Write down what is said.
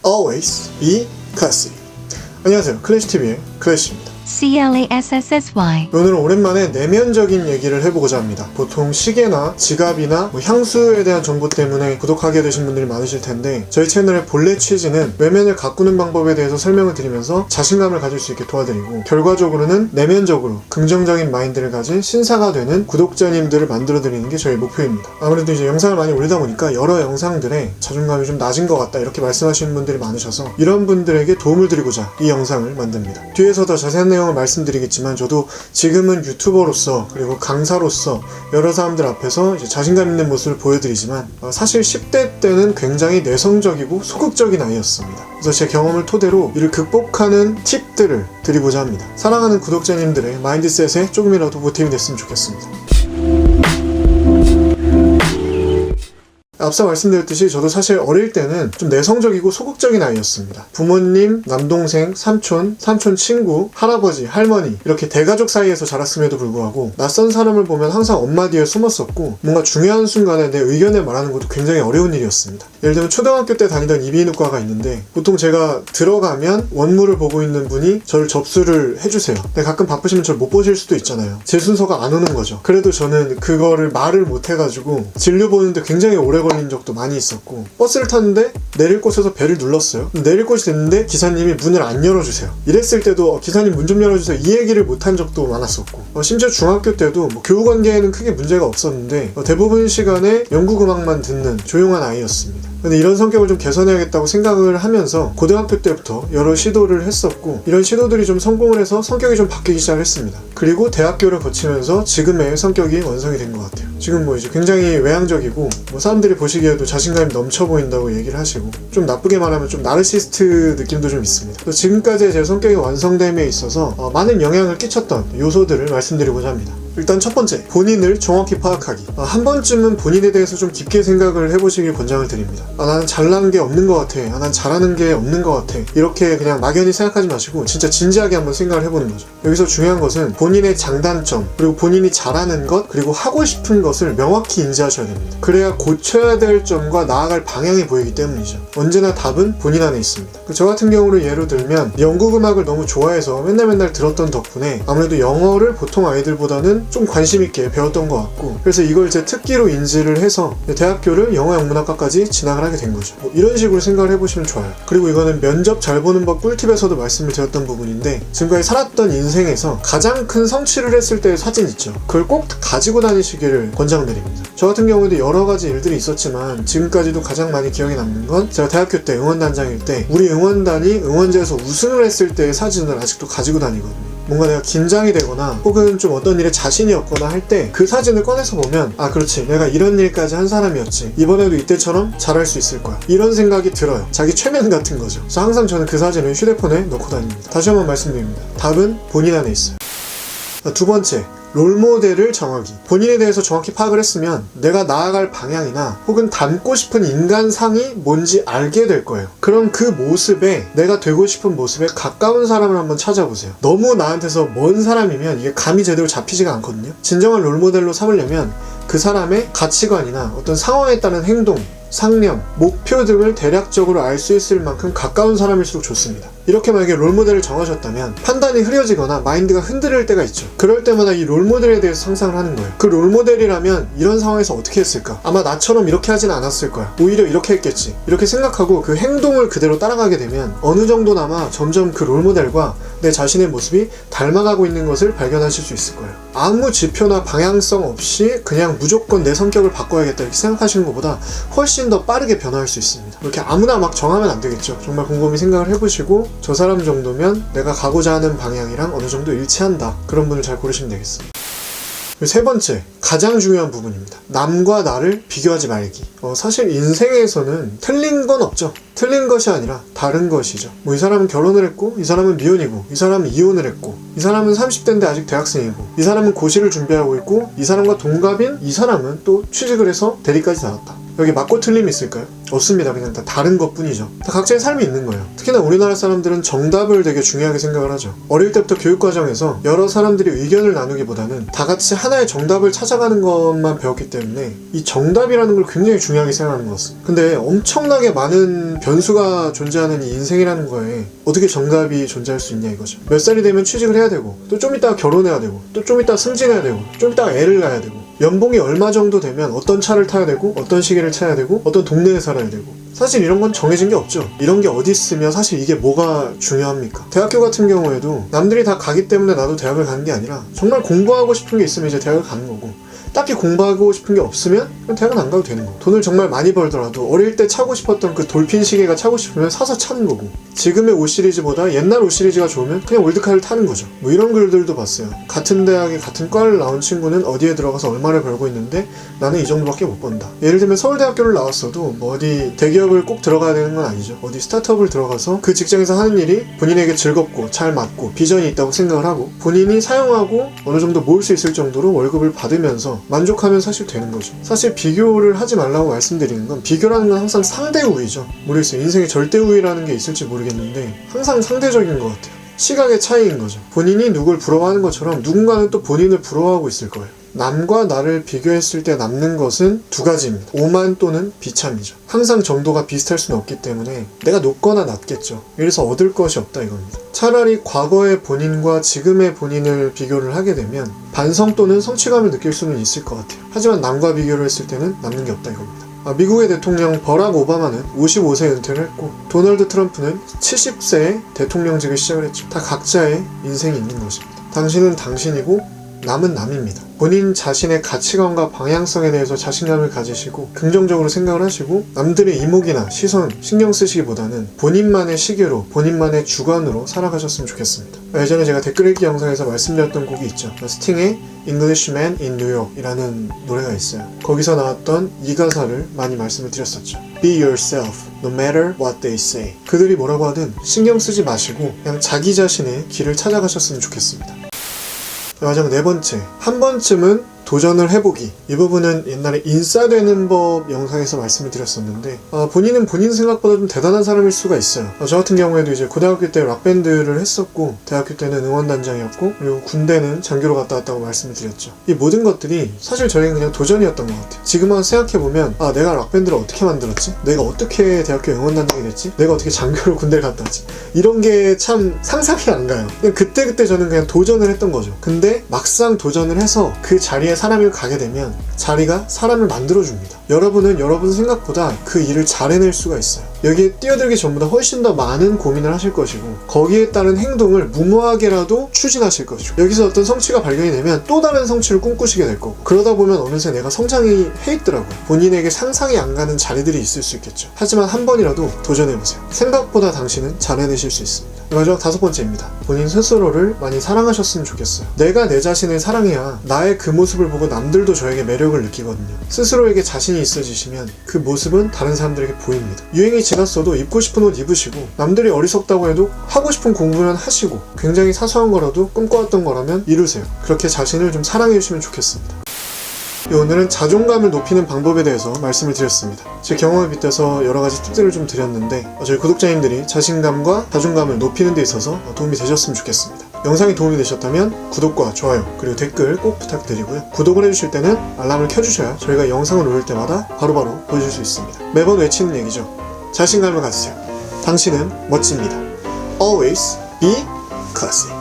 Always be classy. 안녕하세요. 클래시TV의 클래시입니다. CLASSSY. 오늘은 오랜만에 내면적인 얘기를 해보고자 합니다. 보통 시계나 지갑이나 향수에 대한 정보 때문에 구독하게 되신 분들이 많으실 텐데, 저희 채널의 본래 취지는 외면을 가꾸는 방법에 대해서 설명을 드리면서 자신감을 가질 수 있게 도와드리고, 결과적으로는 내면적으로 긍정적인 마인드를 가진 신사가 되는 구독자님들을 만들어드리는 게 저희 목표입니다. 아무래도 이제 영상을 많이 올리다 보니까 여러 영상들에 자존감이 좀 낮은 것 같다 이렇게 말씀하시는 분들이 많으셔서, 이런 분들에게 도움을 드리고자 이 영상을 만듭니다. 뒤에서 더 자세한 내용을 말씀드리겠지만, 저도 지금은 유튜버로서 그리고 강사로서 여러 사람들 앞에서 이제 자신감 있는 모습을 보여드리지만, 사실 10대 때는 굉장히 내성적이고 소극적인 아이였습니다. 그래서 제 경험을 토대로 이를 극복하는 팁들을 드리고자 합니다. 사랑하는 구독자님들의 마인드셋에 조금이라도 보탬이 됐으면 좋겠습니다. 앞서 말씀드렸듯이 저도 사실 어릴 때는 좀 내성적이고 소극적인 아이였습니다. 부모님, 남동생, 삼촌 친구, 할아버지, 할머니 이렇게 대가족 사이에서 자랐음에도 불구하고 낯선 사람을 보면 항상 엄마 뒤에 숨었었고, 뭔가 중요한 순간에 내 의견을 말하는 것도 굉장히 어려운 일이었습니다. 예를 들면 초등학교 때 다니던 이비인후과가 있는데, 보통 제가 들어가면 원무를 보고 있는 분이 저를 접수를 해주세요. 근데 가끔 바쁘시면 저를 못 보실 수도 있잖아요. 제 순서가 안 오는 거죠. 그래도 저는 그거를 말을 못 해가지고 진료 보는데 굉장히 오래 걸린 적도 많이 있었고, 버스를 탔는데 내릴 곳에서 벨을 눌렀어요. 내릴 곳이 됐는데 기사님이 문을 안 열어주세요. 이랬을 때도 기사님 문 좀 열어주세요 이 얘기를 못한 적도 많았었고, 심지어 중학교 때도 교우관계에는 크게 문제가 없었는데 대부분 시간에 연극음악만 듣는 조용한 아이였습니다. 근데 이런 성격을 좀 개선해야겠다고 생각을 하면서 고등학교 때부터 여러 시도를 했었고, 이런 시도들이 좀 성공을 해서 성격이 좀 바뀌기 시작했습니다. 그리고 대학교를 거치면서 지금의 성격이 완성이 된 것 같아요. 지금 이제 굉장히 외향적이고, 사람들이 보시기에도 자신감이 넘쳐 보인다고 얘기를 하시고, 좀 나쁘게 말하면 좀 나르시스트 느낌도 좀 있습니다. 또 지금까지의 제 성격이 완성됨에 있어서 많은 영향을 끼쳤던 요소들을 말씀드리고자 합니다. 일단 첫 번째, 본인을 정확히 파악하기. 한 번쯤은 본인에 대해서 좀 깊게 생각을 해보시길 권장을 드립니다. 나는 잘난 게 없는 것 같아. 난 잘하는 게 없는 것 같아. 이렇게 그냥 막연히 생각하지 마시고 진짜 진지하게 한번 생각을 해보는 거죠. 여기서 중요한 것은 본인의 장단점, 그리고 본인이 잘하는 것, 그리고 하고 싶은 것을 명확히 인지하셔야 됩니다. 그래야 고쳐야 될 점과 나아갈 방향이 보이기 때문이죠. 언제나 답은 본인 안에 있습니다. 저 같은 경우를 예로 들면, 연극음악을 너무 좋아해서 맨날 들었던 덕분에 아무래도 영어를 보통 아이들보다는 좀 관심 있게 배웠던 것 같고, 그래서 이걸 제 특기로 인지를 해서 대학교를 영어영문학과까지 진학을 하게 된 거죠. 이런 식으로 생각을 해보시면 좋아요. 그리고 이거는 면접 잘 보는 법 꿀팁에서도 말씀을 드렸던 부분인데, 지금까지 살았던 인생에서 가장 큰 성취를 했을 때의 사진 있죠. 그걸 꼭 가지고 다니시기를 권장드립니다. 저 같은 경우에도 여러 가지 일들이 있었지만 지금까지도 가장 많이 기억에 남는 건, 제가 대학교 때 응원단장일 때 우리 응원단이 응원제에서 우승을 했을 때의 사진을 아직도 가지고 다니거든요. 뭔가 내가 긴장이 되거나 혹은 좀 어떤 일에 자신이 없거나 할 때 그 사진을 꺼내서 보면, 그렇지, 내가 이런 일까지 한 사람이었지, 이번에도 이때처럼 잘할 수 있을 거야, 이런 생각이 들어요. 자기 최면 같은 거죠. 그래서 항상 저는 그 사진을 휴대폰에 넣고 다닙니다. 다시 한번 말씀드립니다. 답은 본인 안에 있어요. 두 번째, 롤모델을 정하기. 본인에 대해서 정확히 파악을 했으면 내가 나아갈 방향이나 혹은 닮고 싶은 인간상이 뭔지 알게 될 거예요. 그럼 그 모습에, 내가 되고 싶은 모습에 가까운 사람을 한번 찾아보세요. 너무 나한테서 먼 사람이면 이게 감이 제대로 잡히지가 않거든요. 진정한 롤모델로 삼으려면 그 사람의 가치관이나 어떤 상황에 따른 행동, 상념, 목표 등을 대략적으로 알 수 있을 만큼 가까운 사람일수록 좋습니다. 이렇게 만약에 롤모델을 정하셨다면 판단이 흐려지거나 마인드가 흔들릴 때가 있죠. 그럴 때마다 이 롤모델에 대해서 상상을 하는 거예요. 그 롤모델이라면 이런 상황에서 어떻게 했을까? 아마 나처럼 이렇게 하진 않았을 거야. 오히려 이렇게 했겠지. 이렇게 생각하고 그 행동을 그대로 따라가게 되면 어느 정도나마 점점 그 롤모델과 내 자신의 모습이 닮아가고 있는 것을 발견하실 수 있을 거예요. 아무 지표나 방향성 없이 그냥 무조건 내 성격을 바꿔야겠다 이렇게 생각하시는 것보다 훨씬 더 빠르게 변화할 수 있습니다. 이렇게 아무나 막 정하면 안 되겠죠. 정말 곰곰이 생각을 해보시고, 저 사람 정도면 내가 가고자 하는 방향이랑 어느 정도 일치한다, 그런 분을 잘 고르시면 되겠습니다. 세 번째, 가장 중요한 부분입니다. 남과 나를 비교하지 말기. 사실 인생에서는 틀린 건 없죠. 틀린 것이 아니라 다른 것이죠. 이 사람은 결혼을 했고, 이 사람은 미혼이고, 이 사람은 이혼을 했고, 이 사람은 30대인데 아직 대학생이고, 이 사람은 고시를 준비하고 있고, 이 사람과 동갑인 이 사람은 또 취직을 해서 대리까지 나왔다. 여기 맞고 틀림이 있을까요? 없습니다. 그냥 다 다른 것 뿐이죠. 다 각자의 삶이 있는 거예요. 특히나 우리나라 사람들은 정답을 되게 중요하게 생각을 하죠. 어릴 때부터 교육과정에서 여러 사람들이 의견을 나누기보다는 다 같이 하나의 정답을 찾아가는 것만 배웠기 때문에 이 정답이라는 걸 굉장히 중요하게 생각하는 것 같습니다. 근데 엄청나게 많은 변수가 존재하는 이 인생이라는 거에 어떻게 정답이 존재할 수 있냐 이거죠. 몇 살이 되면 취직을 해야 되고, 또 좀 이따가 결혼해야 되고, 또 좀 이따가 승진해야 되고, 좀 이따가 애를 낳아야 되고, 연봉이 얼마 정도 되면 어떤 차를 타야 되고, 어떤 시계를 차야 되고, 어떤 동네에 살아야 되고, 사실 이런 건 정해진 게 없죠. 이런 게 어디 있으면 사실 이게 뭐가 중요합니까? 대학교 같은 경우에도 남들이 다 가기 때문에 나도 대학을 가는 게 아니라 정말 공부하고 싶은 게 있으면 이제 대학을 가는 거고, 딱히 공부하고 싶은 게 없으면 대학은 안 가도 되는 거고, 돈을 정말 많이 벌더라도 어릴 때 차고 싶었던 그 돌핀 시계가 차고 싶으면 사서 차는 거고, 지금의 옷 시리즈보다 옛날 옷 시리즈가 좋으면 그냥 올드카를 타는 거죠. 뭐 이런 글들도 봤어요. 같은 대학에 같은 과를 나온 친구는 어디에 들어가서 얼마를 벌고 있는데 나는 이 정도밖에 못 번다. 예를 들면 서울대학교를 나왔어도 뭐 어디 대기업을 꼭 들어가야 되는 건 아니죠. 어디 스타트업을 들어가서 그 직장에서 하는 일이 본인에게 즐겁고 잘 맞고 비전이 있다고 생각을 하고 본인이 사용하고 어느 정도 모을 수 있을 정도로 월급을 받으면서 만족하면 사실 되는 거죠. 사실 비교를 하지 말라고 말씀드리는 건, 비교라는 건 항상 상대 우위죠. 모르겠어요. 인생에 절대 우위라는 게 있을지 모르겠는데 항상 상대적인 것 같아요. 시각의 차이인 거죠. 본인이 누굴 부러워하는 것처럼 누군가는 또 본인을 부러워하고 있을 거예요. 남과 나를 비교했을 때 남는 것은 두 가지입니다. 오만 또는 비참이죠. 항상 정도가 비슷할 수는 없기 때문에 내가 높거나 낮겠죠. 그래서 얻을 것이 없다 이겁니다. 차라리 과거의 본인과 지금의 본인을 비교를 하게 되면 반성 또는 성취감을 느낄 수는 있을 것 같아요. 하지만 남과 비교를 했을 때는 남는 게 없다 이겁니다. 미국의 대통령 버락 오바마는 55세 은퇴를 했고, 도널드 트럼프는 70세에 대통령직을 시작을 했죠. 다 각자의 인생이 있는 것입니다. 당신은 당신이고 남은 남입니다. 본인 자신의 가치관과 방향성에 대해서 자신감을 가지시고 긍정적으로 생각을 하시고, 남들의 이목이나 시선 신경 쓰시기보다는 본인만의 시계로 본인만의 주관으로 살아가셨으면 좋겠습니다. 예전에 제가 댓글 읽기 영상에서 말씀드렸던 곡이 있죠. 스팅의 Englishman in New York 이라는 노래가 있어요. 거기서 나왔던 이 가사를 많이 말씀을 드렸었죠. Be yourself, no matter what they say. 그들이 뭐라고 하든 신경 쓰지 마시고 그냥 자기 자신의 길을 찾아가셨으면 좋겠습니다. 마지막 네 번째, 한 번쯤은 도전을 해보기. 이 부분은 옛날에 인싸되는 법 영상에서 말씀을 드렸었는데, 본인은 본인 생각보다 좀 대단한 사람일 수가 있어요. 저 같은 경우에도 이제 고등학교 때 락밴드를 했었고, 대학교 때는 응원단장이었고, 그리고 군대는 장교로 갔다 왔다고 말씀을 드렸죠. 이 모든 것들이 사실 저에겐 그냥 도전이었던 것 같아요. 지금 와서 생각해보면, 내가 락밴드를 어떻게 만들었지? 내가 어떻게 대학교 응원단장이 됐지? 내가 어떻게 장교로 군대를 갔다 왔지? 이런 게 참 상상이 안 가요. 그냥 그때 저는 그냥 도전을 했던 거죠. 근데 막상 도전을 해서 그 자리에 사람이 가게 되면 자리가 사람을 만들어줍니다. 여러분은 여러분 생각보다 그 일을 잘 해낼 수가 있어요. 여기에 뛰어들기 전보다 훨씬 더 많은 고민을 하실 것이고, 거기에 따른 행동을 무모하게라도 추진하실 것이고, 여기서 어떤 성취가 발견이 되면 또 다른 성취를 꿈꾸시게 될 거고, 그러다 보면 어느새 내가 성장이 해 있더라고요. 본인에게 상상이 안 가는 자리들이 있을 수 있겠죠. 하지만 한 번이라도 도전해보세요. 생각보다 당신은 잘 해내실 수 있습니다. 마지막 다섯 번째입니다. 본인 스스로를 많이 사랑하셨으면 좋겠어요. 내가 내 자신을 사랑해야 나의 그 모습을 보고 남들도 저에게 매력을 느끼거든요. 스스로에게 자신이 있어지시면 그 모습은 다른 사람들에게 보입니다. 유행이 지났어도 입고 싶은 옷 입으시고, 남들이 어리석다고 해도 하고 싶은 공부는 하시고, 굉장히 사소한 거라도 꿈꿔왔던 거라면 이루세요. 그렇게 자신을 좀 사랑해 주시면 좋겠습니다. 오늘은 자존감을 높이는 방법에 대해서 말씀을 드렸습니다. 제 경험에 빗대서 여러 가지 팁들을 좀 드렸는데, 저희 구독자님들이 자신감과 자존감을 높이는 데 있어서 도움이 되셨으면 좋겠습니다. 영상이 도움이 되셨다면 구독과 좋아요 그리고 댓글 꼭 부탁드리고요. 구독을 해주실 때는 알람을 켜주셔야 저희가 영상을 올릴 때마다 바로바로 보여줄 수 있습니다. 매번 외치는 얘기죠. 자신감을 가지세요. 당신은 멋집니다. Always be classy.